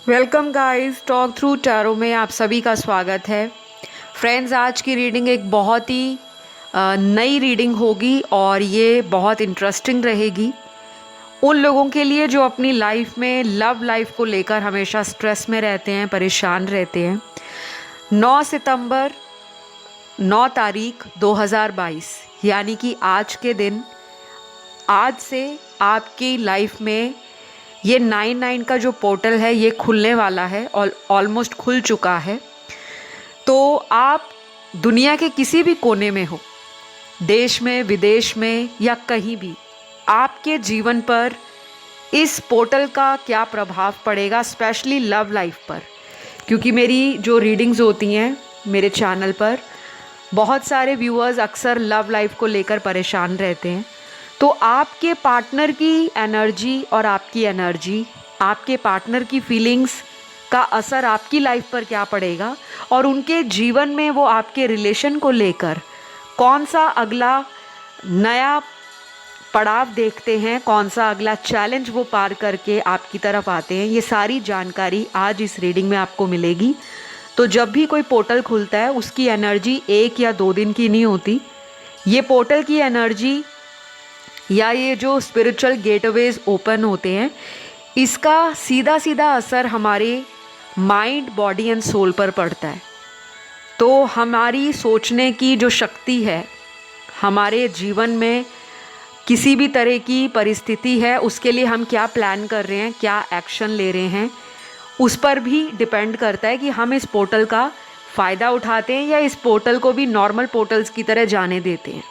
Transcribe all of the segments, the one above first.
Welcome guys, talk through tarot में आप सभी का स्वागत है। फ्रेंड्स, आज की रीडिंग एक बहुत ही नई रीडिंग होगी और ये बहुत इंटरेस्टिंग रहेगी उन लोगों के लिए जो अपनी लाइफ में लव लाइफ को लेकर हमेशा स्ट्रेस में रहते हैं, परेशान रहते हैं। 9 सितंबर 9 तारीख 2022 यानी कि आज के दिन, आज से आपकी लाइफ में ये 99 का जो पोर्टल है ये खुलने वाला है और ऑलमोस्ट खुल चुका है। तो आप दुनिया के किसी भी कोने में हो, देश में, विदेश में या कहीं भी, आपके जीवन पर इस पोर्टल का क्या प्रभाव पड़ेगा, स्पेशली लव लाइफ पर। क्योंकि मेरी जो रीडिंग्स होती हैं मेरे चैनल पर, बहुत सारे व्यूअर्स अक्सर लव लाइफ को लेकर परेशान रहते हैं। तो आपके पार्टनर की एनर्जी और आपकी एनर्जी, आपके पार्टनर की फीलिंग्स का असर आपकी लाइफ पर क्या पड़ेगा और उनके जीवन में वो आपके रिलेशन को लेकर कौन सा अगला नया पड़ाव देखते हैं, कौन सा अगला चैलेंज वो पार करके आपकी तरफ आते हैं, ये सारी जानकारी आज इस रीडिंग में आपको मिलेगी। तो जब भी कोई पोर्टल खुलता है उसकी एनर्जी 1 या 2 दिन की नहीं होती। ये पोर्टल की एनर्जी या ये जो स्पिरिचुअल गेटवेज ओपन होते हैं, इसका सीधा सीधा असर हमारे माइंड, बॉडी एंड सोल पर पड़ता है। तो हमारी सोचने की जो शक्ति है, हमारे जीवन में किसी भी तरह की परिस्थिति है उसके लिए हम क्या प्लान कर रहे हैं, क्या एक्शन ले रहे हैं, उस पर भी डिपेंड करता है कि हम इस पोर्टल का फ़ायदा उठाते हैं या इस पोर्टल को भी नॉर्मल पोर्टल्स की तरह जाने देते हैं।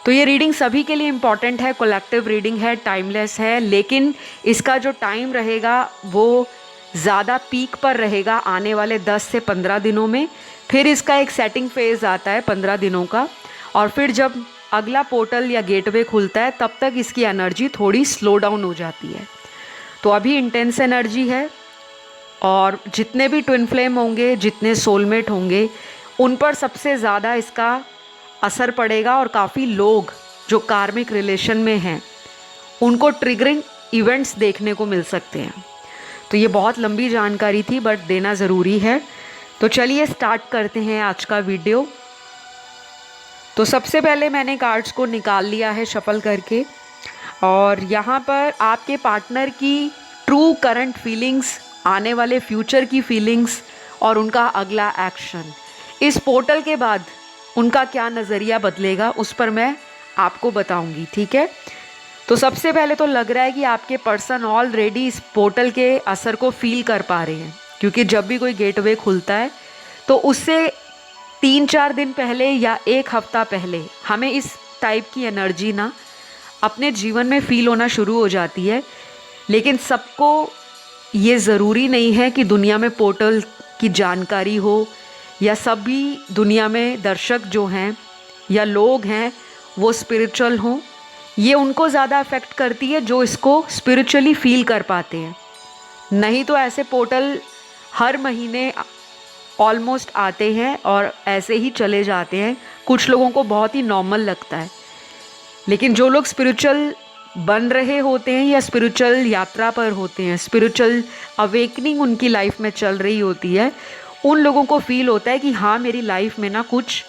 तो ये रीडिंग सभी के लिए इम्पॉर्टेंट है, कलेक्टिव रीडिंग है, टाइमलेस है, लेकिन इसका जो टाइम रहेगा वो ज़्यादा पीक पर रहेगा आने वाले 10 से 15 दिनों में। फिर इसका एक सेटिंग फेज़ आता है 15 दिनों का, और फिर जब अगला पोर्टल या गेटवे खुलता है तब तक इसकी एनर्जी थोड़ी स्लो डाउन हो जाती है। तो अभी इंटेंस एनर्जी है और जितने भी ट्विन फ्लेम होंगे, जितने सोलमेट होंगे, उन पर सबसे ज़्यादा इसका असर पड़ेगा और काफ़ी लोग जो कार्मिक रिलेशन में हैं उनको ट्रिगरिंग इवेंट्स देखने को मिल सकते हैं। तो ये बहुत लंबी जानकारी थी बट देना ज़रूरी है। तो चलिए स्टार्ट करते हैं आज का वीडियो। तो सबसे पहले मैंने कार्ड्स को निकाल लिया है शफल करके, और यहाँ पर आपके पार्टनर की ट्रू करंट फीलिंग्स, आने वाले फ्यूचर की फीलिंग्स और उनका अगला एक्शन, इस पोर्टल के बाद उनका क्या नज़रिया बदलेगा उस पर मैं आपको बताऊंगी, ठीक है। तो सबसे पहले तो लग रहा है कि आपके पर्सन ऑलरेडी इस पोर्टल के असर को फील कर पा रहे हैं, क्योंकि जब भी कोई गेटवे खुलता है तो उससे 3-4 दिन पहले या 1 हफ्ता पहले हमें इस टाइप की एनर्जी ना अपने जीवन में फील होना शुरू हो जाती है। लेकिन सबको ये ज़रूरी नहीं है कि दुनिया में पोर्टल की जानकारी हो, या सभी दुनिया में दर्शक जो हैं या लोग हैं वो स्पिरिचुअल हों। ये उनको ज़्यादा अफेक्ट करती है जो इसको स्पिरिचुअली फील कर पाते हैं। नहीं तो ऐसे पोर्टल हर महीने ऑलमोस्ट आते हैं और ऐसे ही चले जाते हैं। कुछ लोगों को बहुत ही नॉर्मल लगता है, लेकिन जो लोग स्पिरिचुअल बन रहे होते हैं या स्पिरिचुअल यात्रा पर होते हैं, स्पिरिचुअल अवेकनिंग उनकी लाइफ में चल रही होती है, उन लोगों को फील होता है कि हाँ, मेरी लाइफ में ना कुछ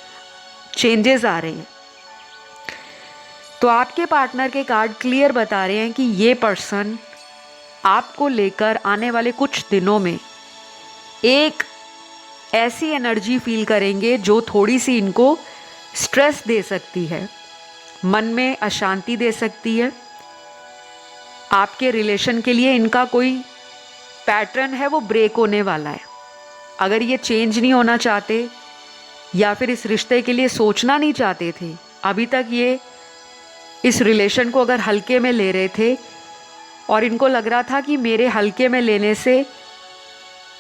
चेंजेस आ रहे हैं। तो आपके पार्टनर के कार्ड क्लियर बता रहे हैं कि ये पर्सन आपको लेकर आने वाले कुछ दिनों में एक ऐसी एनर्जी फील करेंगे जो थोड़ी सी इनको स्ट्रेस दे सकती है, मन में अशांति दे सकती है। आपके रिलेशन के लिए इनका कोई पैटर्न है वो ब्रेक होने वाला है। अगर ये चेंज नहीं होना चाहते या फिर इस रिश्ते के लिए सोचना नहीं चाहते थे, अभी तक ये इस रिलेशन को अगर हल्के में ले रहे थे और इनको लग रहा था कि मेरे हल्के में लेने से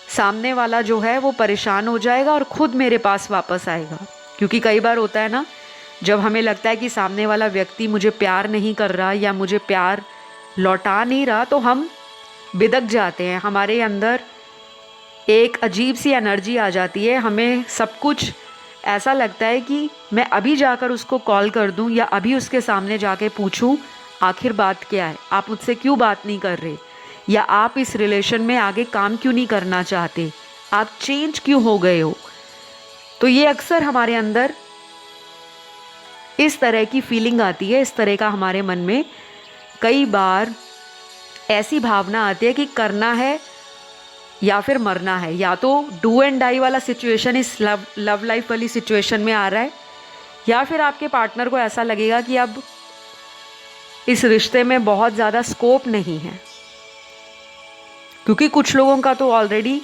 सामने वाला जो है वो परेशान हो जाएगा और ख़ुद मेरे पास वापस आएगा। क्योंकि कई बार होता है ना, जब हमें लगता है कि सामने वाला व्यक्ति मुझे प्यार नहीं कर रहा या मुझे प्यार लौटा नहीं रहा, तो हम बिदक जाते हैं, हमारे अंदर एक अजीब सी एनर्जी आ जाती है। हमें सब कुछ ऐसा लगता है कि मैं अभी जाकर उसको कॉल कर दूं या अभी उसके सामने जाके पूछूं आखिर बात क्या है, आप मुझसे क्यों बात नहीं कर रहे, या आप इस रिलेशन में आगे काम क्यों नहीं करना चाहते, आप चेंज क्यों हो गए हो। तो ये अक्सर हमारे अंदर इस तरह की फीलिंग आती है, इस तरह का हमारे मन में कई बार ऐसी भावना आती है कि करना है या फिर मरना है। या तो डू एंड डाई वाला सिचुएशन इस लव लाइफ वाली सिचुएशन में आ रहा है, या फिर आपके पार्टनर को ऐसा लगेगा कि अब इस रिश्ते में बहुत ज़्यादा स्कोप नहीं है। क्योंकि कुछ लोगों का तो ऑलरेडी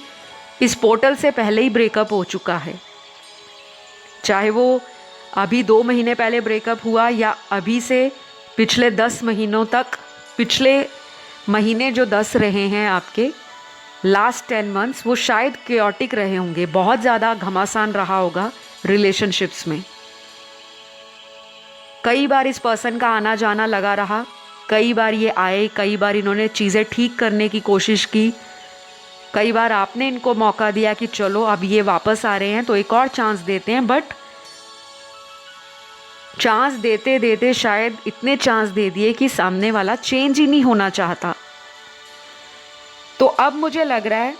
इस पोर्टल से पहले ही ब्रेकअप हो चुका है, चाहे वो अभी 2 महीने पहले ब्रेकअप हुआ या अभी से पिछले 10 महीनों तक, पिछले महीने जो 10 रहे हैं आपके, लास्ट 10 मंथ्स, वो शायद केओटिक रहे होंगे, बहुत ज़्यादा घमासान रहा होगा रिलेशनशिप्स में। कई बार इस पर्सन का आना जाना लगा रहा, कई बार ये आए, कई बार इन्होंने चीज़ें ठीक करने की कोशिश की, कई बार आपने इनको मौका दिया कि चलो अब ये वापस आ रहे हैं तो एक और चांस देते हैं, बट चांस देते देते शायद इतने चांस दे दिए कि सामने वाला चेंज ही नहीं होना चाहता। तो अब मुझे लग रहा है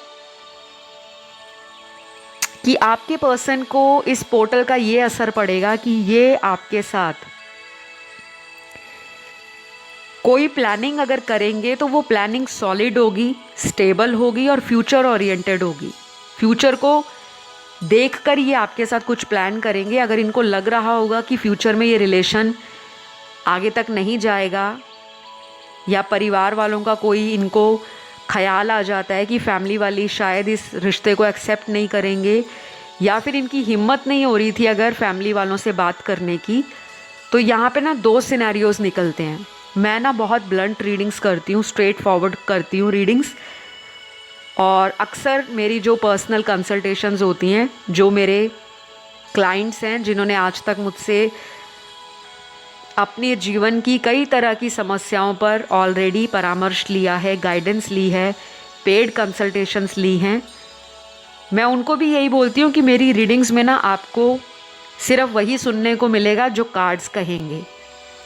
कि आपके पर्सन को इस पोर्टल का ये असर पड़ेगा कि ये आपके साथ कोई प्लानिंग अगर करेंगे तो वो प्लानिंग सॉलिड होगी, स्टेबल होगी और फ्यूचर ओरिएंटेड होगी। फ्यूचर को देखकर ये आपके साथ कुछ प्लान करेंगे। अगर इनको लग रहा होगा कि फ्यूचर में ये रिलेशन आगे तक नहीं जाएगा, या परिवार वालों का कोई इनको ख्याल आ जाता है कि फैमिली वाली शायद इस रिश्ते को एक्सेप्ट नहीं करेंगे, या फिर इनकी हिम्मत नहीं हो रही थी अगर फैमिली वालों से बात करने की, तो यहाँ पे ना 2 सिनेरियोज़ निकलते हैं। मैं ना बहुत ब्लंट रीडिंग्स करती हूँ, स्ट्रेट फॉरवर्ड करती हूँ रीडिंग्स, और अक्सर मेरी जो पर्सनल कंसल्टेशंस होती हैं, जो मेरे क्लाइंट्स हैं जिन्होंने आज तक मुझसे अपने जीवन की कई तरह की समस्याओं पर ऑलरेडी परामर्श लिया है, गाइडेंस ली है, पेड कंसल्टेशंस ली हैं, मैं उनको भी यही बोलती हूँ कि मेरी रीडिंग्स में ना आपको सिर्फ वही सुनने को मिलेगा जो कार्ड्स कहेंगे,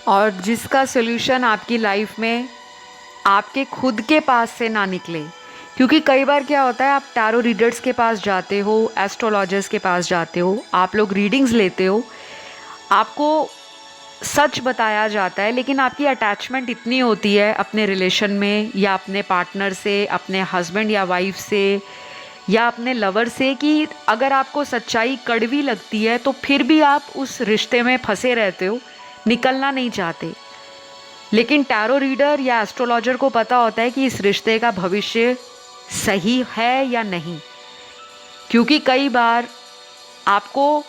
और जिसका सॉल्यूशन आपकी लाइफ में आपके खुद के पास से ना निकले। क्योंकि कई बार क्या होता है, आप टैरो रीडर्स के पास जाते हो, एस्ट्रोलॉजर्स के पास जाते हो, आप लोग रीडिंग्स लेते हो, आपको सच बताया जाता है, लेकिन आपकी अटैचमेंट इतनी होती है अपने रिलेशन में या अपने पार्टनर से, अपने हस्बैंड या वाइफ से या अपने लवर से, कि अगर आपको सच्चाई कड़वी लगती है तो फिर भी आप उस रिश्ते में फंसे रहते हो, निकलना नहीं चाहते। लेकिन टैरो रीडर या एस्ट्रोलॉजर को पता होता है कि इस रिश्ते का भविष्य सही है या नहीं। क्योंकि कई बार आपको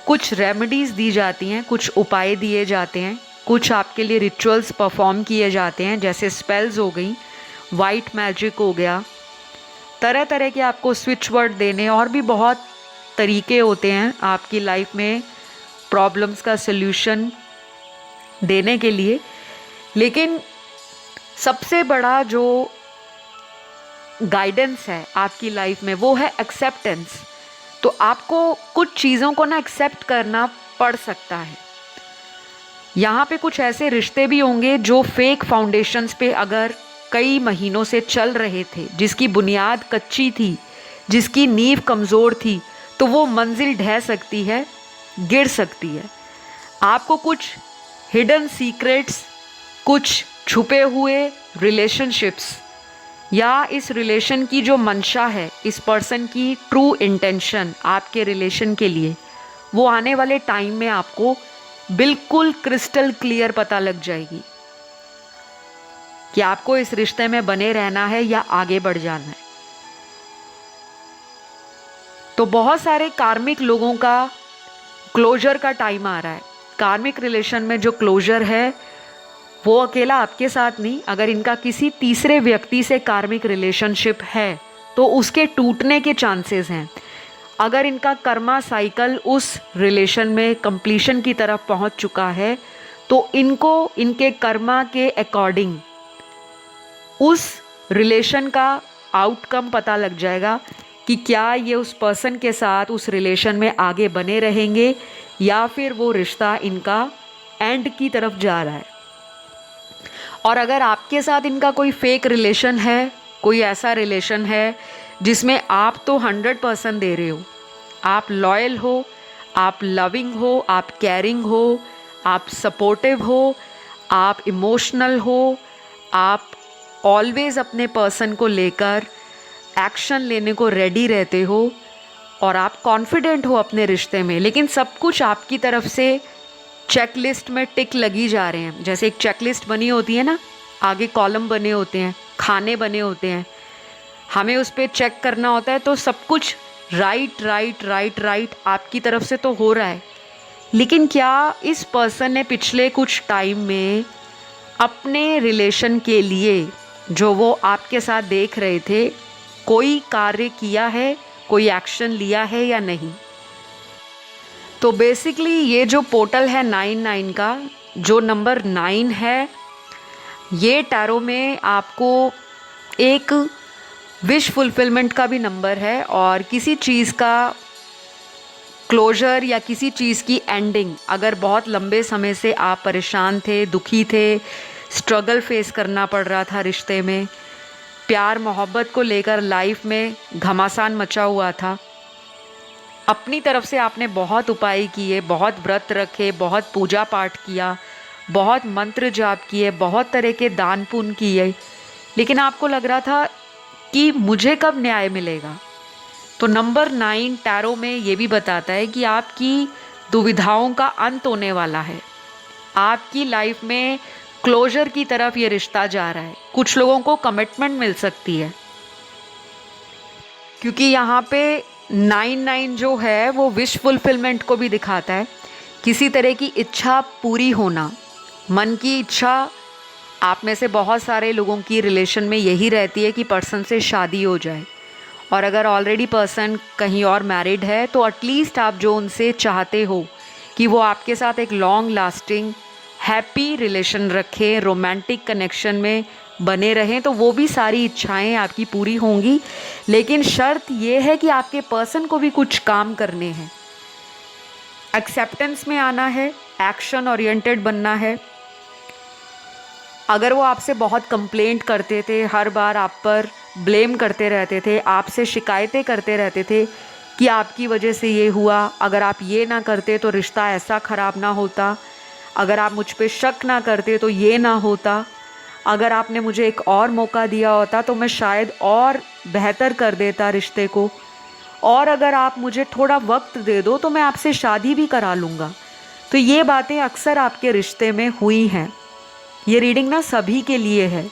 कुछ रेमेडीज़ दी जाती हैं, कुछ उपाय दिए जाते हैं, कुछ आपके लिए रिचुअल्स परफॉर्म किए जाते हैं, जैसे स्पेल्स हो गई, वाइट मैजिक हो गया, तरह तरह के आपको स्विच वर्ड देने, और भी बहुत तरीके होते हैं आपकी लाइफ में प्रॉब्लम्स का सल्यूशन देने के लिए। लेकिन सबसे बड़ा जो गाइडेंस है आपकी लाइफ में वो है एक्सेप्टेंस। तो आपको कुछ चीज़ों को ना एक्सेप्ट करना पड़ सकता है। यहाँ पे कुछ ऐसे रिश्ते भी होंगे जो फेक फाउंडेशंस पे अगर कई महीनों से चल रहे थे, जिसकी बुनियाद कच्ची थी, जिसकी नींव कमज़ोर थी, तो वो मंजिल ढह सकती है, गिर सकती है। आपको कुछ हिडन सीक्रेट्स, कुछ छुपे हुए रिलेशनशिप्स, या इस रिलेशन की जो मंशा है, इस पर्सन की ट्रू इंटेंशन आपके रिलेशन के लिए, वो आने वाले टाइम में आपको बिल्कुल क्रिस्टल क्लियर पता लग जाएगी कि आपको इस रिश्ते में बने रहना है या आगे बढ़ जाना है। तो बहुत सारे कार्मिक लोगों का क्लोजर का टाइम आ रहा है। कार्मिक रिलेशन में जो क्लोजर है वो अकेला आपके साथ नहीं, अगर इनका किसी तीसरे व्यक्ति से कार्मिक रिलेशनशिप है तो उसके टूटने के चांसेस हैं। अगर इनका कर्मा साइकिल उस रिलेशन में कंप्लीशन की तरफ पहुंच चुका है तो इनको इनके कर्मा के अकॉर्डिंग उस रिलेशन का आउटकम पता लग जाएगा कि क्या ये उस पर्सन के साथ उस रिलेशन में आगे बने रहेंगे या फिर वो रिश्ता इनका एंड की तरफ जा रहा है। और अगर आपके साथ इनका कोई फेक रिलेशन है, कोई ऐसा रिलेशन है जिसमें आप तो 100% दे रहे हो, आप लॉयल हो, आप लविंग हो, आप केयरिंग हो, आप सपोर्टिव हो, आप इमोशनल हो, आप ऑलवेज़ अपने पर्सन को लेकर एक्शन लेने को रेडी रहते हो और आप कॉन्फिडेंट हो अपने रिश्ते में, लेकिन सब कुछ आपकी तरफ से चेकलिस्ट में टिक लगी जा रहे हैं। जैसे एक चेकलिस्ट बनी होती है ना, आगे कॉलम बने होते हैं, खाने बने होते हैं, हमें उस पर चेक करना होता है, तो सब कुछ राइट राइट राइट राइट आपकी तरफ से तो हो रहा है, लेकिन क्या इस पर्सन ने पिछले कुछ टाइम में अपने रिलेशन के लिए जो वो आपके साथ देख रहे थे, कोई कार्य किया है, कोई एक्शन लिया है या नहीं? तो बेसिकली ये जो पोर्टल है 99 का, जो नंबर 9 है, ये टैरो में आपको एक विश फुलफिलमेंट का भी नंबर है और किसी चीज़ का क्लोजर या किसी चीज़ की एंडिंग। अगर बहुत लंबे समय से आप परेशान थे, दुखी थे, स्ट्रगल फेस करना पड़ रहा था रिश्ते में, प्यार मोहब्बत को लेकर लाइफ में घमासान मचा हुआ था, अपनी तरफ से आपने बहुत उपाय किए, बहुत व्रत रखे, बहुत पूजा पाठ किया, बहुत मंत्र जाप किए, बहुत तरह के दान पुण्य किए, लेकिन आपको लग रहा था कि मुझे कब न्याय मिलेगा। तो नंबर 9 टैरो में ये भी बताता है कि आपकी दुविधाओं का अंत होने वाला है, आपकी लाइफ में क्लोजर की तरफ ये रिश्ता जा रहा है। कुछ लोगों को कमिटमेंट मिल सकती है, क्योंकि यहाँ पे 99 जो है वो विश फुलफिलमेंट को भी दिखाता है, किसी तरह की इच्छा पूरी होना, मन की इच्छा। आप में से बहुत सारे लोगों की रिलेशन में यही रहती है कि पर्सन से शादी हो जाए, और अगर ऑलरेडी पर्सन कहीं और मैरिड है तो एटलीस्ट आप जो उनसे चाहते हो कि वो आपके साथ एक लॉन्ग लास्टिंग हैप्पी रिलेशन रखें, रोमांटिक कनेक्शन में बने रहें, तो वो भी सारी इच्छाएं आपकी पूरी होंगी। लेकिन शर्त ये है कि आपके पर्सन को भी कुछ काम करने हैं, एक्सेप्टेंस में आना है, एक्शन ओरिएंटेड बनना है। अगर वो आपसे बहुत कंप्लेंट करते थे, हर बार आप पर ब्लेम करते रहते थे, आपसे शिकायतें करते रहते थे कि आपकी वजह से ये हुआ, अगर आप ये ना करते तो रिश्ता ऐसा ख़राब ना होता, अगर आप मुझ पे शक ना करते तो ये ना होता, अगर आपने मुझे एक और मौका दिया होता तो मैं शायद और बेहतर कर देता रिश्ते को, और अगर आप मुझे थोड़ा वक्त दे दो तो मैं आपसे शादी भी करा लूँगा। तो ये बातें अक्सर आपके रिश्ते में हुई हैं। ये रीडिंग ना सभी के लिए है,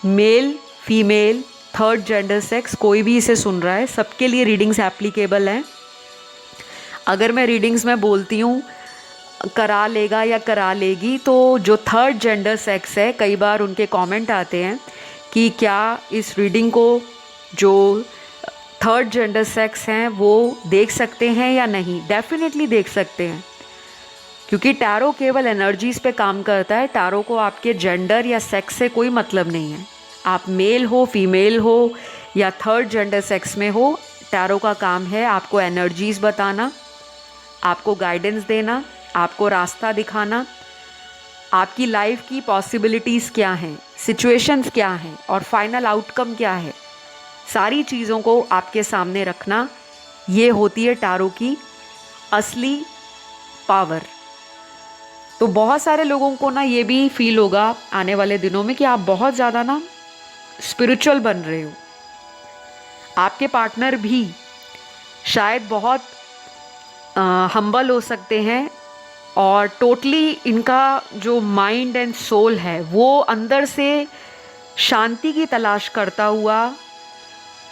male female third gender sex, कोई भी इसे सुन रहा है, सबके लिए रीडिंग्स एप्लीकेबल हैं। अगर मैं रीडिंग्स में बोलती हूँ करा लेगा या करा लेगी, तो जो थर्ड जेंडर सेक्स है, कई बार उनके कमेंट आते हैं कि क्या इस रीडिंग को जो थर्ड जेंडर सेक्स हैं वो देख सकते हैं या नहीं। डेफिनेटली देख सकते हैं, क्योंकि टैरो केवल एनर्जीज़ पे काम करता है। टैरो को आपके जेंडर या सेक्स से कोई मतलब नहीं है, आप मेल हो, फीमेल हो या थर्ड जेंडर सेक्स में हो, टैरो का काम है आपको एनर्जीज़ बताना, आपको गाइडेंस देना, आपको रास्ता दिखाना, आपकी लाइफ की पॉसिबिलिटीज़ क्या हैं, सिचुएशंस क्या हैं और फाइनल आउटकम क्या है, सारी चीज़ों को आपके सामने रखना। ये होती है टैरो की असली पावर। तो बहुत सारे लोगों को ना ये भी फील होगा आने वाले दिनों में कि आप बहुत ज़्यादा ना स्पिरिचुअल बन रहे हो। आपके पार्टनर भी शायद बहुत हम्बल हो सकते हैं और टोटली इनका जो माइंड एंड सोल है वो अंदर से शांति की तलाश करता हुआ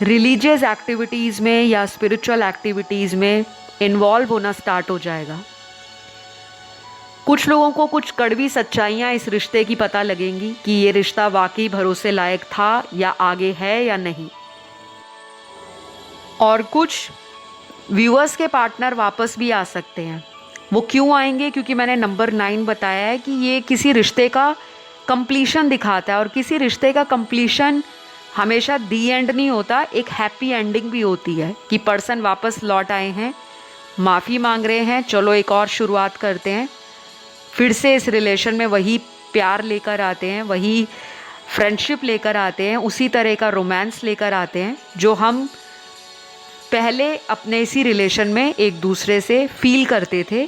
रिलीजियस एक्टिविटीज़ में या स्पिरिचुअल एक्टिविटीज़ में इन्वॉल्व होना स्टार्ट हो जाएगा। कुछ लोगों को कुछ कड़वी सच्चाइयाँ इस रिश्ते की पता लगेंगी कि ये रिश्ता वाकई भरोसे लायक था या आगे है या नहीं। और कुछ व्यूअर्स के पार्टनर वापस भी आ सकते हैं। वो क्यों आएंगे? क्योंकि मैंने नंबर 9 बताया है कि ये किसी रिश्ते का कंप्लीशन दिखाता है, और किसी रिश्ते का कंप्लीशन हमेशा दी एंड नहीं होता, एक हैप्पी एंडिंग भी होती है कि पर्सन वापस लौट आए हैं, माफ़ी मांग रहे हैं, चलो एक और शुरुआत करते हैं, फिर से इस रिलेशन में वही प्यार लेकर आते हैं, वही फ्रेंडशिप लेकर आते हैं, उसी तरह का रोमांस लेकर आते हैं जो हम पहले अपने इसी रिलेशन में एक दूसरे से फील करते थे।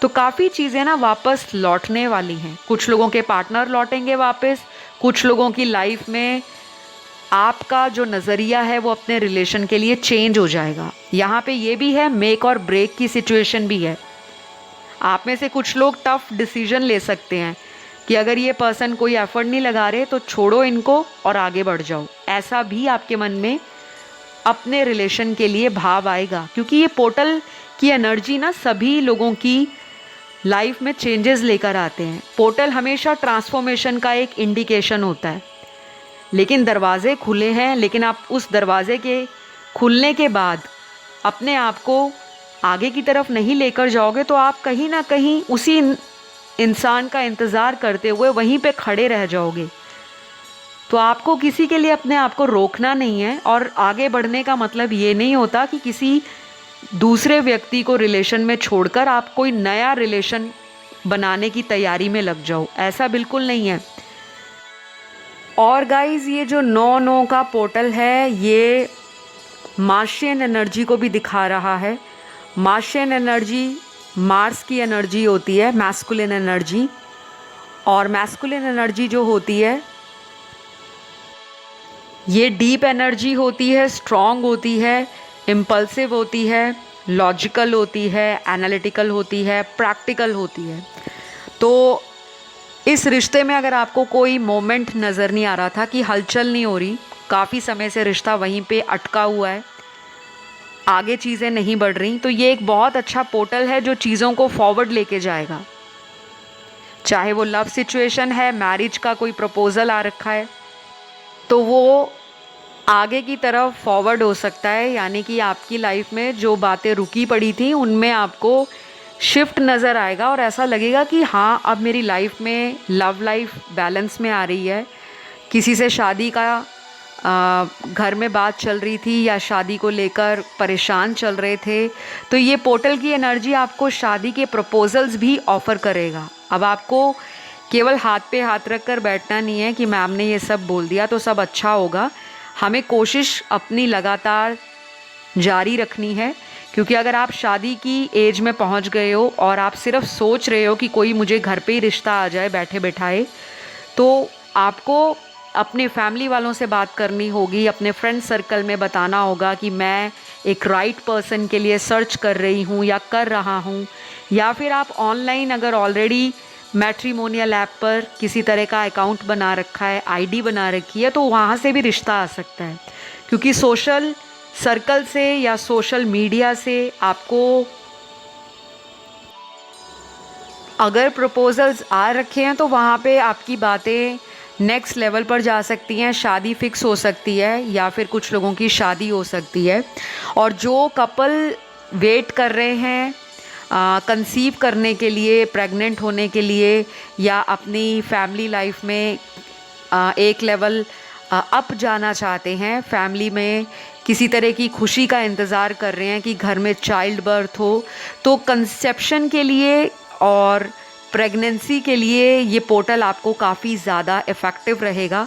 तो काफ़ी चीज़ें ना वापस लौटने वाली हैं। कुछ लोगों के पार्टनर लौटेंगे वापस, कुछ लोगों की लाइफ में आपका जो नज़रिया है वो अपने रिलेशन के लिए चेंज हो जाएगा। यहाँ पे ये भी है, मेक और ब्रेक की सिचुएशन भी है। आप में से कुछ लोग टफ डिसीजन ले सकते हैं कि अगर ये पर्सन कोई एफर्ट नहीं लगा रहे तो छोड़ो इनको और आगे बढ़ जाओ। ऐसा भी आपके मन में अपने रिलेशन के लिए भाव आएगा, क्योंकि ये पोर्टल की एनर्जी ना सभी लोगों की लाइफ में चेंजेस लेकर आते हैं। पोर्टल हमेशा ट्रांसफॉर्मेशन का एक इंडिकेशन होता है, लेकिन दरवाजे खुले हैं, लेकिन आप उस दरवाजे के खुलने के बाद अपने आप को आगे की तरफ नहीं लेकर जाओगे तो आप कहीं ना कहीं उसी इंसान का इंतज़ार करते हुए वहीं पे खड़े रह जाओगे। तो आपको किसी के लिए अपने आप को रोकना नहीं है, और आगे बढ़ने का मतलब ये नहीं होता कि किसी दूसरे व्यक्ति को रिलेशन में छोड़कर आप कोई नया रिलेशन बनाने की तैयारी में लग जाओ, ऐसा बिल्कुल नहीं है। और गाइस, ये जो 9-9 का पोर्टल है ये मार्शियन एनर्जी को भी दिखा रहा है। मार्शियन एनर्जी मार्स की एनर्जी होती है, मैस्कुलिन एनर्जी। और मैस्कुलिन एनर्जी जो होती है ये डीप एनर्जी होती है, स्ट्रॉन्ग होती है, इम्पल्सिव होती है, लॉजिकल होती है, एनालिटिकल होती है, प्रैक्टिकल होती है। तो इस रिश्ते में अगर आपको कोई मोमेंट नज़र नहीं आ रहा था कि हलचल नहीं हो रही, काफ़ी समय से रिश्ता वहीं पे अटका हुआ है, आगे चीज़ें नहीं बढ़ रही, तो ये एक बहुत अच्छा पोर्टल है जो चीज़ों को फॉरवर्ड लेके जाएगा। चाहे वो लव सिचुएशन है, मैरिज का कोई प्रपोज़ल आ रखा है, तो वो आगे की तरफ फॉरवर्ड हो सकता है। यानी कि आपकी लाइफ में जो बातें रुकी पड़ी थी उनमें आपको शिफ्ट नज़र आएगा और ऐसा लगेगा कि हाँ, अब मेरी लाइफ में लव लाइफ बैलेंस में आ रही है। किसी से शादी का घर में बात चल रही थी या शादी को लेकर परेशान चल रहे थे, तो ये पोर्टल की एनर्जी आपको शादी के प्रपोजल्स भी ऑफ़र करेगा। अब आपको केवल हाथ पे हाथ रख कर बैठना नहीं है कि मैम ने ये सब बोल दिया तो सब अच्छा होगा। हमें कोशिश अपनी लगातार जारी रखनी है, क्योंकि अगर आप शादी की एज में पहुंच गए हो और आप सिर्फ सोच रहे हो कि कोई मुझे घर पे ही रिश्ता आ जाए बैठे बैठाए, तो आपको अपने फैमिली वालों से बात करनी होगी, अपने फ्रेंड सर्कल में बताना होगा कि मैं एक राइट पर्सन के लिए सर्च कर रही हूँ या कर रहा हूँ। या फिर आप ऑनलाइन अगर ऑलरेडी मैट्रिमोनियल ऐप पर किसी तरह का अकाउंट बना रखा है, आईडी बना रखी है, तो वहाँ से भी रिश्ता आ सकता है। क्योंकि सोशल सर्कल से या सोशल मीडिया से आपको अगर प्रपोजल्स आ रखे हैं तो वहाँ पे आपकी बातें नेक्स्ट लेवल पर जा सकती हैं, शादी फिक्स हो सकती है या फिर कुछ लोगों की शादी हो सकती है। और जो कपल वेट कर रहे हैं कंसीव करने के लिए, प्रेग्नेंट होने के लिए, या अपनी फैमिली लाइफ में एक लेवल अप जाना चाहते हैं, फैमिली में किसी तरह की खुशी का इंतज़ार कर रहे हैं कि घर में चाइल्ड बर्थ हो, तो कंसेप्शन के लिए और प्रेगनेंसी के लिए ये पोर्टल आपको काफ़ी ज़्यादा इफ़ेक्टिव रहेगा।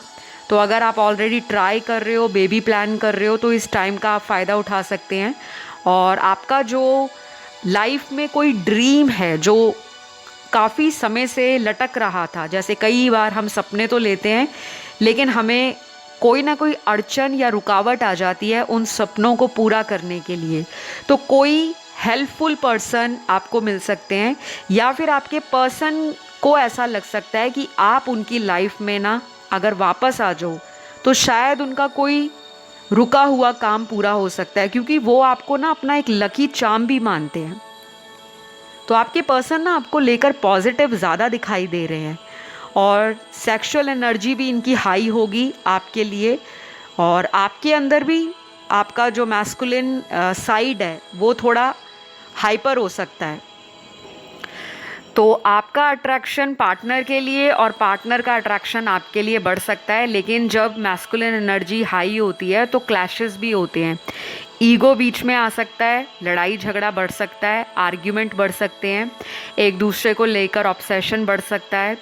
तो अगर आप ऑलरेडी ट्राई कर रहे हो, बेबी प्लान कर रहे हो, तो इस टाइम का आप फ़ायदा उठा सकते हैं। और आपका जो लाइफ में कोई ड्रीम है जो काफ़ी समय से लटक रहा था, जैसे कई बार हम सपने तो लेते हैं लेकिन हमें कोई ना कोई अड़चन या रुकावट आ जाती है उन सपनों को पूरा करने के लिए, तो कोई हेल्पफुल पर्सन आपको मिल सकते हैं, या फिर आपके पर्सन को ऐसा लग सकता है कि आप उनकी लाइफ में ना अगर वापस आ जाओ तो शायद उनका कोई रुका हुआ काम पूरा हो सकता है, क्योंकि वो आपको ना अपना एक लकी चार्म भी मानते हैं। तो आपके पर्सन ना आपको लेकर पॉजिटिव ज़्यादा दिखाई दे रहे हैं और सेक्सुअल एनर्जी भी इनकी हाई होगी आपके लिए, और आपके अंदर भी आपका जो मैस्कुलिन साइड है वो थोड़ा हाइपर हो सकता है। तो आपका अट्रैक्शन पार्टनर के लिए और पार्टनर का अट्रैक्शन आपके लिए बढ़ सकता है, लेकिन जब मैस्कुलिन एनर्जी हाई होती है तो क्लैशेस भी होते हैं, ईगो बीच में आ सकता है, लड़ाई झगड़ा बढ़ सकता है, आर्ग्यूमेंट बढ़ सकते हैं, एक दूसरे को लेकर ऑब्सेशन बढ़ सकता है,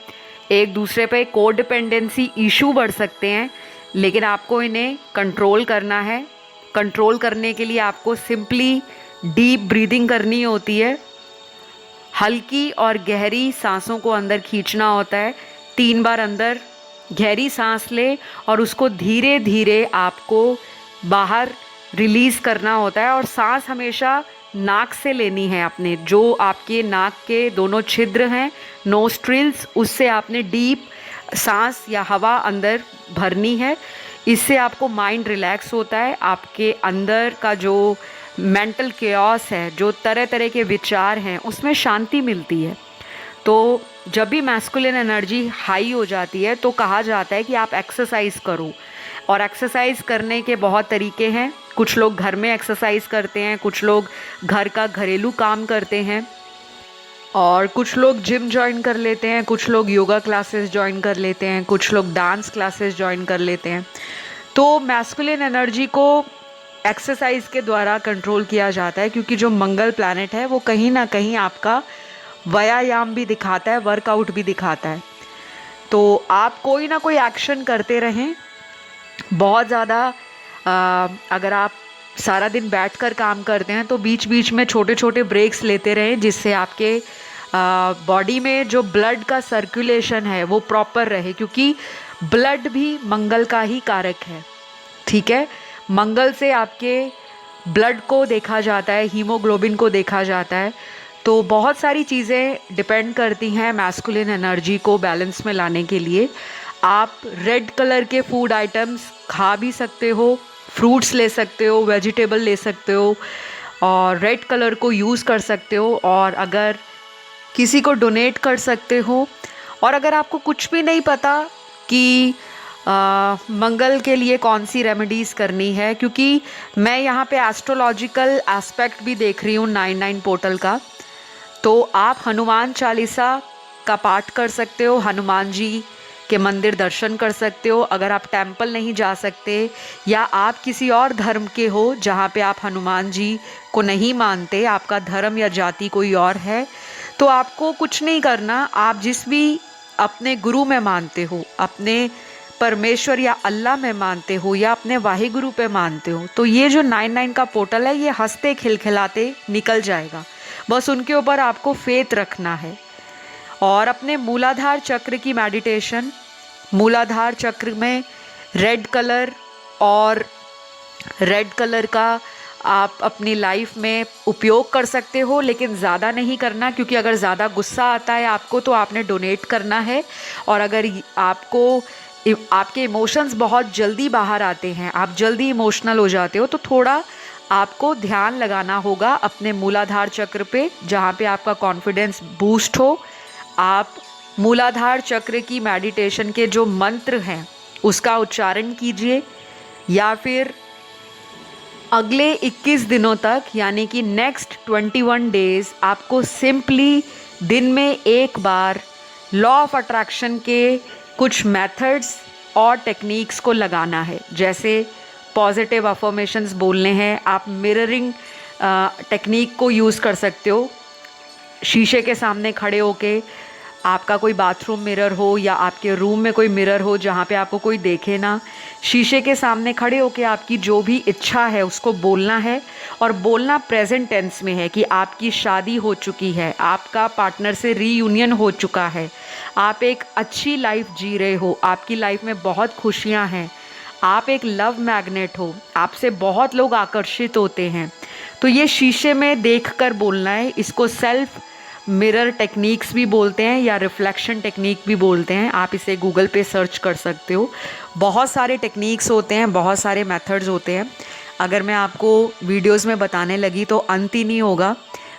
एक दूसरे पे कोडिपेंडेंसी इशू बढ़ सकते हैं, लेकिन आपको इन्हें कंट्रोल करना है। कंट्रोल करने के लिए आपको सिंपली डीप ब्रीदिंग करनी होती है। हल्की और गहरी सांसों को अंदर खींचना होता है। 3 बार अंदर गहरी सांस ले और उसको धीरे धीरे आपको बाहर रिलीज़ करना होता है। और सांस हमेशा नाक से लेनी है अपने, जो आपके नाक के दोनों छिद्र हैं, नोस्ट्रिल्स, उससे आपने डीप सांस या हवा अंदर भरनी है। इससे आपको माइंड रिलैक्स होता है। आपके अंदर का जो मेंटल केओस है, जो तरह तरह के विचार हैं, उसमें शांति मिलती है। तो जब भी मैस्कुलिन एनर्जी हाई हो जाती है तो कहा जाता है कि आप एक्सरसाइज करो। और एक्सरसाइज करने के बहुत तरीके हैं। कुछ लोग घर में एक्सरसाइज करते हैं, कुछ लोग घर का घरेलू काम करते हैं, और कुछ लोग जिम ज्वाइन कर लेते हैं, कुछ लोग योगा क्लासेस ज्वाइन कर लेते हैं, कुछ लोग डांस क्लासेस ज्वाइन कर लेते हैं। तो मैस्कुलिन एनर्जी को एक्सरसाइज के द्वारा कंट्रोल किया जाता है, क्योंकि जो मंगल प्लैनेट है वो कहीं ना कहीं आपका व्यायाम भी दिखाता है, वर्कआउट भी दिखाता है। तो आप कोई ना कोई एक्शन करते रहें। बहुत ज़्यादा अगर आप सारा दिन बैठकर काम करते हैं तो बीच बीच में छोटे छोटे ब्रेक्स लेते रहें, जिससे आपके बॉडी में जो ब्लड का सर्कुलेशन है वो प्रॉपर रहे, क्योंकि ब्लड भी मंगल का ही कारक है। ठीक है, मंगल से आपके ब्लड को देखा जाता है, हीमोग्लोबिन को देखा जाता है। तो बहुत सारी चीज़ें डिपेंड करती हैं मैस्कुलिन एनर्जी को बैलेंस में लाने के लिए। आप रेड कलर के फूड आइटम्स खा भी सकते हो, फ्रूट्स ले सकते हो, वेजिटेबल ले सकते हो, और रेड कलर को यूज़ कर सकते हो। और अगर किसी को डोनेट कर सकते हो। और अगर आपको कुछ भी नहीं पता कि मंगल के लिए कौन सी रेमेडीज़ करनी है, क्योंकि मैं यहाँ पे एस्ट्रोलॉजिकल एस्पेक्ट भी देख रही हूँ 99 पोर्टल का, तो आप हनुमान चालीसा का पाठ कर सकते हो, हनुमान जी के मंदिर दर्शन कर सकते हो। अगर आप टेंपल नहीं जा सकते या आप किसी और धर्म के हो जहाँ पे आप हनुमान जी को नहीं मानते, आपका धर्म या जाति कोई और है, तो आपको कुछ नहीं करना। आप जिस भी अपने गुरु में मानते हो, अपने परमेश्वर या अल्लाह में मानते हो, या अपने वाहिगुरु पे मानते हो, तो ये जो 99 का पोर्टल है ये हंसते खिलखिलाते निकल जाएगा। बस उनके ऊपर आपको फेथ रखना है। और अपने मूलाधार चक्र की मेडिटेशन, मूलाधार चक्र में रेड कलर और रेड कलर का आप अपनी लाइफ में उपयोग कर सकते हो, लेकिन ज़्यादा नहीं करना, क्योंकि अगर ज़्यादा गुस्सा आता है आपको तो आपने डोनेट करना है। और अगर आपको आपके इमोशंस बहुत जल्दी बाहर आते हैं, आप जल्दी इमोशनल हो जाते हो, तो थोड़ा आपको ध्यान लगाना होगा अपने मूलाधार चक्र पे, जहाँ पे आपका कॉन्फिडेंस बूस्ट हो। आप मूलाधार चक्र की मेडिटेशन के जो मंत्र हैं उसका उच्चारण कीजिए, या फिर अगले 21 दिनों तक, यानी कि नेक्स्ट 21 डेज़, आपको सिंपली दिन में एक बार लॉ ऑफ अट्रैक्शन के कुछ मेथड्स और टेक्निक्स को लगाना है। जैसे पॉजिटिव अफर्मेशंस बोलने हैं, आप मिररिंग टेक्निक को यूज़ कर सकते हो। शीशे के सामने खड़े होके, आपका कोई बाथरूम मिरर हो या आपके रूम में कोई मिरर हो जहाँ पे आपको कोई देखे ना, शीशे के सामने खड़े होके आपकी जो भी इच्छा है उसको बोलना है। और बोलना प्रेजेंट टेंस में है कि आपकी शादी हो चुकी है, आपका पार्टनर से रीयूनियन हो चुका है, आप एक अच्छी लाइफ जी रहे हो, आपकी लाइफ में बहुत खुशियाँ हैं, आप एक लव मैग्नेट हो, आपसे बहुत लोग आकर्षित होते हैं। तो ये शीशे में देखकर बोलना है। इसको सेल्फ मिरर टेक्निक्स भी बोलते हैं या रिफ्लेक्शन टेक्निक भी बोलते हैं। आप इसे गूगल पे सर्च कर सकते हो। बहुत सारे टेक्निक्स होते हैं, बहुत सारे मेथड्स होते हैं। अगर मैं आपको वीडियोस में बताने लगी तो अंत ही नहीं होगा,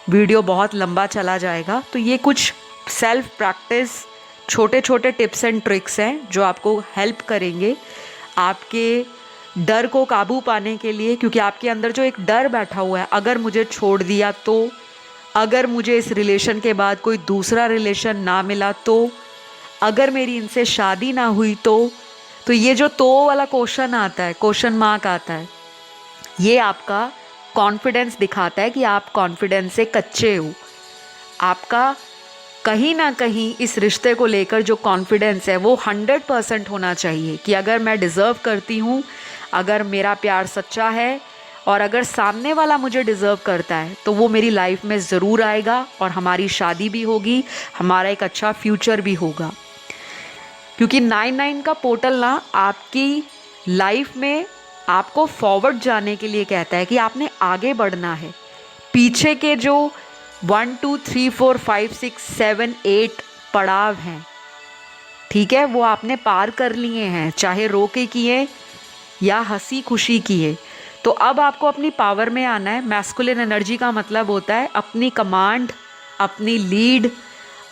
वीडियो बहुत लंबा चला जाएगा। तो ये कुछ सेल्फ प्रैक्टिस, छोटे छोटे टिप्स एंड ट्रिक्स हैं जो आपको हेल्प करेंगे आपके डर को काबू पाने के लिए। क्योंकि आपके अंदर जो एक डर बैठा हुआ है, अगर मुझे छोड़ दिया तो, अगर मुझे इस रिलेशन के बाद कोई दूसरा रिलेशन ना मिला तो, अगर मेरी इनसे शादी ना हुई तो ये जो तो वाला क्वेश्चन आता है, क्वेश्चन मार्क आता है, ये आपका कॉन्फिडेंस दिखाता है कि आप कॉन्फिडेंस से कच्चे हो। आपका कहीं ना कहीं इस रिश्ते को लेकर जो कॉन्फिडेंस है वो 100% होना चाहिए कि अगर मैं डिज़र्व करती हूँ, अगर मेरा प्यार सच्चा है और अगर सामने वाला मुझे डिज़र्व करता है तो वो मेरी लाइफ में ज़रूर आएगा और हमारी शादी भी होगी, हमारा एक अच्छा फ्यूचर भी होगा। क्योंकि 99 का पोर्टल ना आपकी लाइफ में आपको फॉरवर्ड जाने के लिए कहता है कि आपने आगे बढ़ना है। पीछे के जो 1 2 3 4 5 6 7 8 पड़ाव हैं, ठीक है, वो आपने पार कर लिए हैं, चाहे रो के किए या हंसी खुशी किए। तो अब आपको अपनी पावर में आना है। मैस्कुलिन एनर्जी का मतलब होता है अपनी कमांड, अपनी लीड,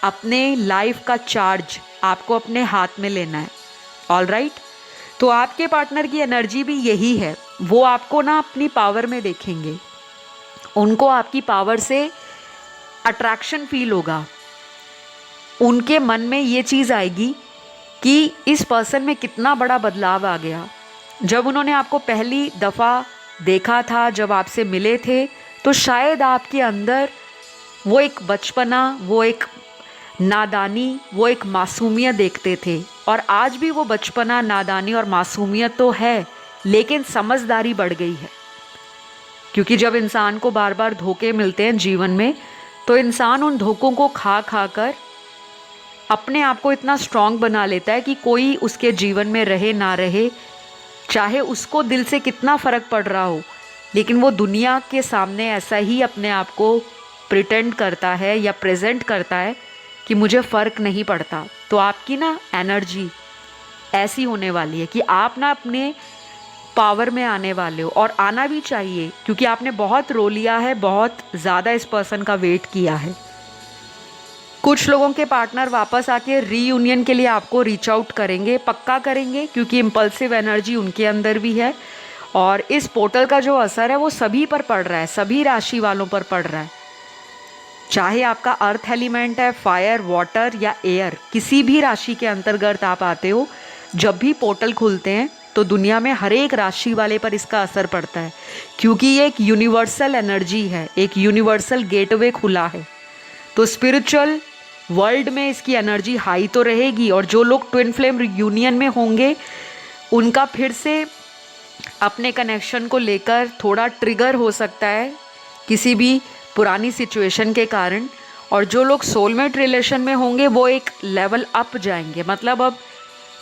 अपने लाइफ का चार्ज आपको अपने हाथ में लेना है। ऑल राइट, तो आपके पार्टनर की एनर्जी भी यही है। वो आपको ना अपनी पावर में देखेंगे, उनको आपकी पावर से अट्रैक्शन फील होगा। उनके मन में ये चीज़ आएगी कि इस पर्सन में कितना बड़ा बदलाव आ गया। जब उन्होंने आपको पहली दफ़ा देखा था, जब आपसे मिले थे, तो शायद आपके अंदर वो एक बचपना, वो एक नादानी, वो एक मासूमियत देखते थे। और आज भी वो बचपना, नादानी और मासूमियत तो है, लेकिन समझदारी बढ़ गई है। क्योंकि जब इंसान को बार बार धोखे मिलते हैं जीवन में, तो इंसान उन धोखों को खा खा कर अपने आप को इतना स्ट्रांग बना लेता है कि कोई उसके जीवन में रहे ना रहे, चाहे उसको दिल से कितना फ़र्क पड़ रहा हो, लेकिन वो दुनिया के सामने ऐसा ही अपने आप को प्रिटेंड करता है या प्रेजेंट करता है कि मुझे फ़र्क नहीं पड़ता। तो आपकी ना एनर्जी ऐसी होने वाली है कि आप ना अपने पावर में आने वाले हो, और आना भी चाहिए, क्योंकि आपने बहुत रो लिया है, बहुत ज़्यादा इस पर्सन का वेट किया है। कुछ लोगों के पार्टनर वापस आके रीयूनियन के लिए आपको रीच आउट करेंगे, पक्का करेंगे, क्योंकि इम्पल्सिव एनर्जी उनके अंदर भी है। और इस पोर्टल का जो असर है वो सभी पर पड़ रहा है, सभी राशि वालों पर पड़ रहा है। चाहे आपका अर्थ एलिमेंट है, फायर, वाटर या एयर, किसी भी राशि के अंतर्गत आप आते हो, जब भी पोर्टल खुलते हैं तो दुनिया में हर एक राशि वाले पर इसका असर पड़ता है, क्योंकि ये एक यूनिवर्सल एनर्जी है, एक यूनिवर्सल गेटवे खुला है। तो स्पिरिचुअल वर्ल्ड में इसकी एनर्जी हाई तो रहेगी। और जो लोग ट्विन फ्लेम यूनियन में होंगे, उनका फिर से अपने कनेक्शन को लेकर थोड़ा ट्रिगर हो सकता है किसी भी पुरानी सिचुएशन के कारण। और जो लोग सोलमेट रिलेशन में होंगे वो एक लेवल अप जाएंगे, मतलब अब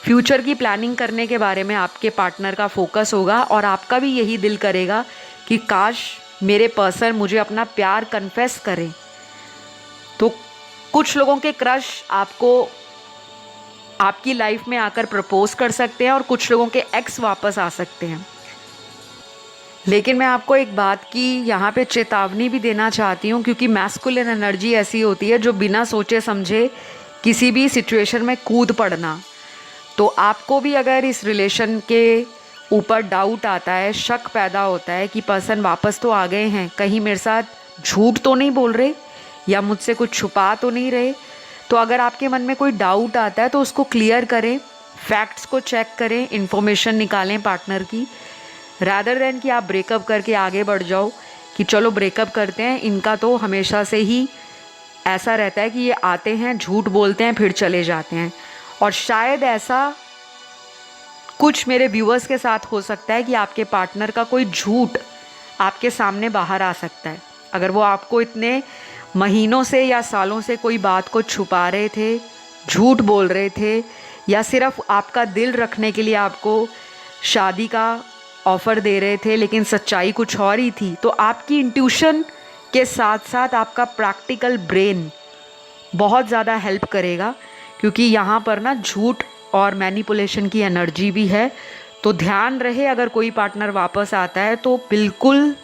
फ्यूचर की प्लानिंग करने के बारे में आपके पार्टनर का फोकस होगा। और आपका भी यही दिल करेगा कि काश मेरे पर्सन मुझे अपना प्यार कन्फेस करे। तो कुछ लोगों के क्रश आपको आपकी लाइफ में आकर प्रपोज कर सकते हैं और कुछ लोगों के एक्स वापस आ सकते हैं। लेकिन मैं आपको एक बात की यहाँ पे चेतावनी भी देना चाहती हूँ, क्योंकि मैस्कुलिन एनर्जी ऐसी होती है जो बिना सोचे समझे किसी भी सिचुएशन में कूद पड़ना। तो आपको भी अगर इस रिलेशन के ऊपर डाउट आता है, शक पैदा होता है कि पर्सन वापस तो आ गए हैं, कहीं मेरे साथ झूठ तो नहीं बोल रहे या मुझसे कुछ छुपा तो नहीं रहे, तो अगर आपके मन में कोई डाउट आता है तो उसको क्लियर करें, फैक्ट्स को चेक करें, इन्फॉर्मेशन निकालें पार्टनर की, रादर देन कि आप ब्रेकअप करके आगे बढ़ जाओ कि चलो ब्रेकअप करते हैं। इनका तो हमेशा से ही ऐसा रहता है कि ये आते हैं, झूठ बोलते हैं, फिर चले जाते हैं। और शायद ऐसा कुछ मेरे व्यूअर्स के साथ हो सकता है कि आपके पार्टनर का कोई झूठ आपके सामने बाहर आ सकता है। अगर वो आपको इतने महीनों से या सालों से कोई बात को छुपा रहे थे, झूठ बोल रहे थे, या सिर्फ आपका दिल रखने के लिए आपको शादी का ऑफ़र दे रहे थे, लेकिन सच्चाई कुछ और ही थी, तो आपकी इंट्यूशन के साथ साथ आपका प्रैक्टिकल ब्रेन बहुत ज़्यादा हेल्प करेगा, क्योंकि यहाँ पर ना झूठ और मैनिपुलेशन की एनर्जी भी है। तो ध्यान रहे, अगर कोई पार्टनर वापस आता है तो बिल्कुल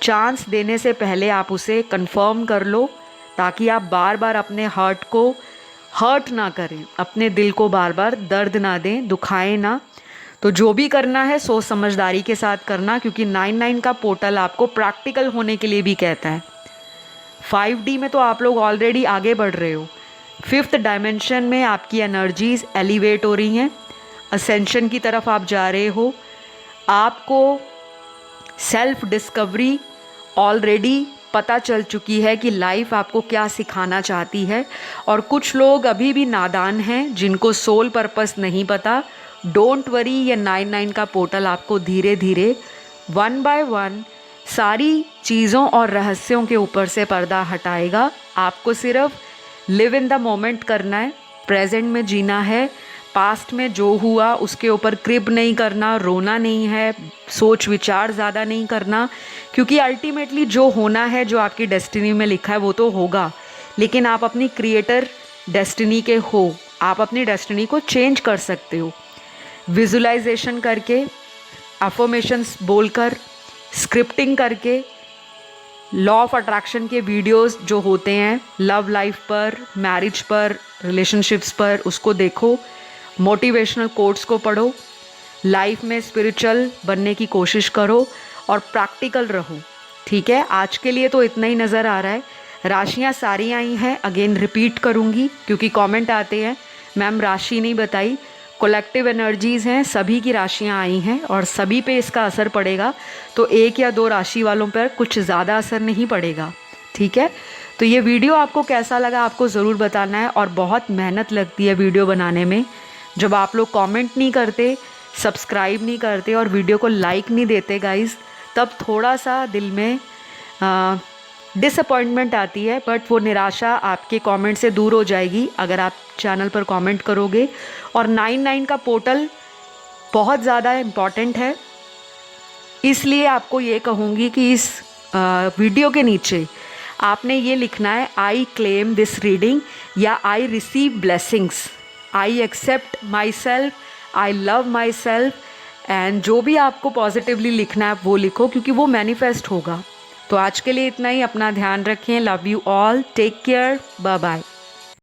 चांस देने से पहले आप उसे कंफर्म कर लो, ताकि आप बार बार अपने हार्ट को हर्ट ना करें, अपने दिल को बार बार दर्द ना दें, दुखाएं ना। तो जो भी करना है सोच समझदारी के साथ करना, क्योंकि 99 का पोर्टल आपको प्रैक्टिकल होने के लिए भी कहता है। 5D में तो आप लोग ऑलरेडी आगे बढ़ रहे हो, 5th डायमेंशन में आपकी एनर्जीज एलिवेट हो रही हैं, असेंशन की तरफ आप जा रहे हो। आपको सेल्फ डिस्कवरी ऑलरेडी पता चल चुकी है कि लाइफ आपको क्या सिखाना चाहती है। और कुछ लोग अभी भी नादान हैं जिनको सोल पर्पस नहीं पता। डोंट वरी, ये 99 का पोर्टल आपको धीरे धीरे 1 बाय 1 सारी चीज़ों और रहस्यों के ऊपर से पर्दा हटाएगा। आपको सिर्फ लिव इन द मोमेंट करना है, प्रेजेंट में जीना है। पास्ट में जो हुआ उसके ऊपर क्रिब नहीं करना, रोना नहीं है, सोच विचार ज़्यादा नहीं करना, क्योंकि अल्टीमेटली जो होना है, जो आपकी डेस्टिनी में लिखा है वो तो होगा, लेकिन आप अपनी क्रिएटर डेस्टिनी के हो। आप अपनी डेस्टिनी को चेंज कर सकते हो विजुलाइजेशन करके, अफर्मेशंस बोलकर, स्क्रिप्टिंग करके, लॉ ऑफ अट्रैक्शन के वीडियोस जो होते हैं लव लाइफ पर, मैरिज पर, रिलेशनशिप्स पर, उसको देखो, मोटिवेशनल कोट्स को पढ़ो, लाइफ में स्पिरिचुअल बनने की कोशिश करो और प्रैक्टिकल रहो। ठीक है, आज के लिए तो इतना ही नज़र आ रहा है। राशियाँ सारी आई हैं, अगेन रिपीट करूँगी क्योंकि कमेंट आते हैं मैम राशि नहीं बताई। कलेक्टिव एनर्जीज़ हैं, सभी की राशियाँ आई हैं और सभी पे इसका असर पड़ेगा, तो 1 या 2 राशि वालों पर कुछ ज़्यादा असर नहीं पड़ेगा। ठीक है, तो ये वीडियो आपको कैसा लगा आपको ज़रूर बताना है। और बहुत मेहनत लगती है वीडियो बनाने में, जब आप लोग कमेंट नहीं करते, सब्सक्राइब नहीं करते और वीडियो को लाइक नहीं देते गाइस, तब थोड़ा सा दिल में डिसअपॉइंटमेंट आती है। बट वो निराशा आपके कमेंट से दूर हो जाएगी अगर आप चैनल पर कमेंट करोगे। और 99 का पोर्टल बहुत ज़्यादा इम्पॉर्टेंट है, इसलिए आपको ये कहूँगी कि इस वीडियो के नीचे आपने ये लिखना है, आई क्लेम दिस रीडिंग या I receive blessings, I accept my self, I love my self, and जो भी आपको पॉजिटिवली लिखना है वो लिखो, क्योंकि वो मैनिफेस्ट होगा। तो आज के लिए इतना ही। अपना ध्यान रखें। Love you all, take care, bye bye.